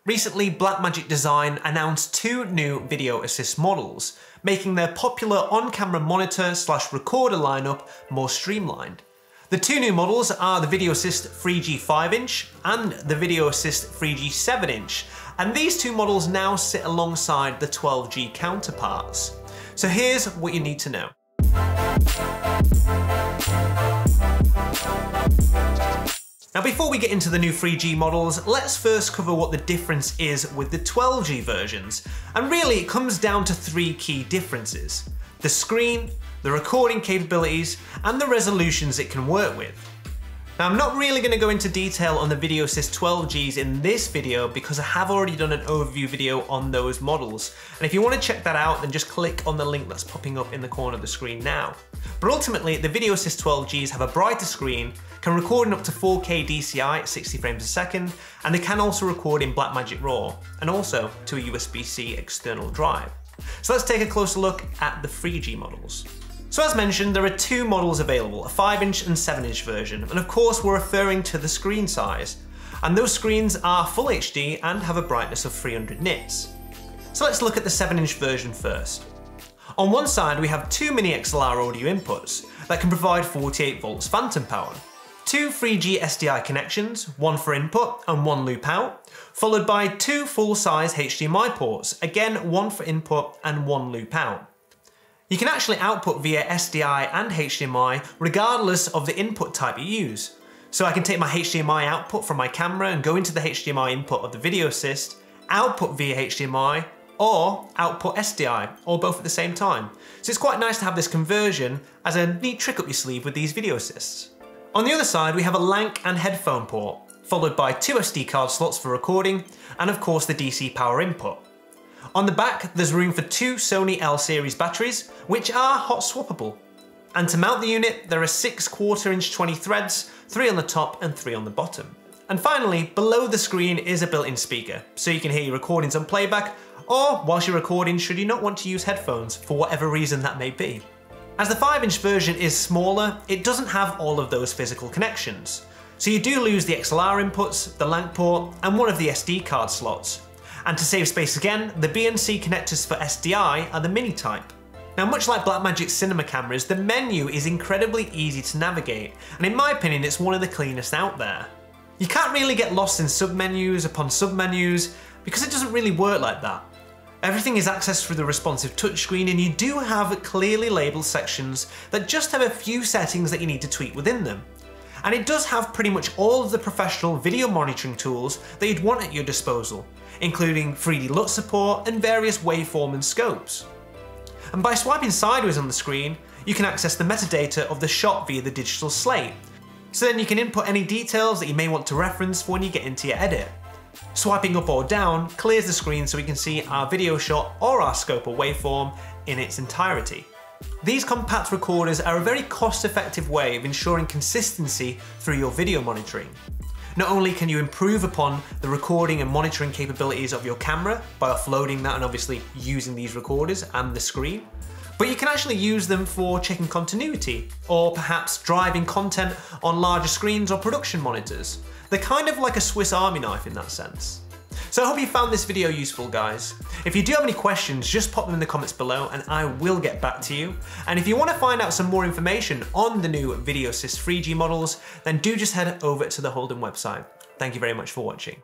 Recently, Blackmagic Design announced two new video assist models, making their popular on-camera monitor/recorder lineup more streamlined. The two new models are the Video Assist 3G 5-inch and the Video Assist 3G 7-inch, and these two models now sit alongside the 12G counterparts. So here's what you need to know. Now before we get into the new 3G models, let's first cover what the difference is with the 12G versions. And really it comes down to three key differences: the screen, the recording capabilities, and the resolutions it can work with. Now I'm not really going to go into detail on the Video Assist 12Gs in this video because I have already done an overview video on those models. And if you want to check that out, then just click on the link that's popping up in the corner of the screen now. But ultimately, the Video Assist 12Gs have a brighter screen, can record in up to 4K DCI at 60 frames a second, and they can also record in Blackmagic RAW, and also to a USB-C external drive. So let's take a closer look at the 3G models. So as mentioned, there are two models available, a 5-inch and 7-inch version, and of course we're referring to the screen size. And those screens are Full HD and have a brightness of 300 nits. So let's look at the 7-inch version first. On one side we have two mini XLR audio inputs that can provide 48 volts phantom power, two 3G SDI connections, one for input and one loop out, followed by two full-size HDMI ports, again one for input and one loop out. You can actually output via SDI and HDMI regardless of the input type you use. So I can take my HDMI output from my camera and go into the HDMI input of the Video Assist, output via HDMI, or output SDI, or both at the same time. So it's quite nice to have this conversion as a neat trick up your sleeve with these Video Assists. On the other side we have a LANC and headphone port, followed by two SD card slots for recording, and of course the DC power input. On the back, there's room for two Sony L-series batteries, which are hot swappable. And to mount the unit, there are 6 1/4-inch 20 threads, 3 on the top and 3 on the bottom. And finally, below the screen is a built-in speaker, so you can hear your recordings on playback, or whilst you're recording should you not want to use headphones for whatever reason that may be. As the 5-inch version is smaller, it doesn't have all of those physical connections. So you do lose the XLR inputs, the LANC port, and one of the SD card slots. And to save space again, the BNC connectors for SDI are the mini type. Now much like Blackmagic's cinema cameras, the menu is incredibly easy to navigate, and in my opinion it's one of the cleanest out there. You can't really get lost in submenus upon submenus because it doesn't really work like that. Everything is accessed through the responsive touchscreen, and you do have clearly labelled sections that just have a few settings that you need to tweak within them. And it does have pretty much all of the professional video monitoring tools that you'd want at your disposal, including 3D LUT support and various waveform and scopes. And by swiping sideways on the screen, you can access the metadata of the shot via the digital slate. So then you can input any details that you may want to reference for when you get into your edit. Swiping up or down clears the screen so we can see our video shot or our scope or waveform in its entirety. These compact recorders are a very cost-effective way of ensuring consistency through your video monitoring. Not only can you improve upon the recording and monitoring capabilities of your camera by offloading that and obviously using these recorders and the screen, but you can actually use them for checking continuity or perhaps driving content on larger screens or production monitors. They're kind of like a Swiss Army knife in that sense. So I hope you found this video useful, guys. If you do have any questions, just pop them in the comments below and I will get back to you. And if you want to find out some more information on the new Video Assist 3G models, then do just head over to the Holden website. Thank you very much for watching.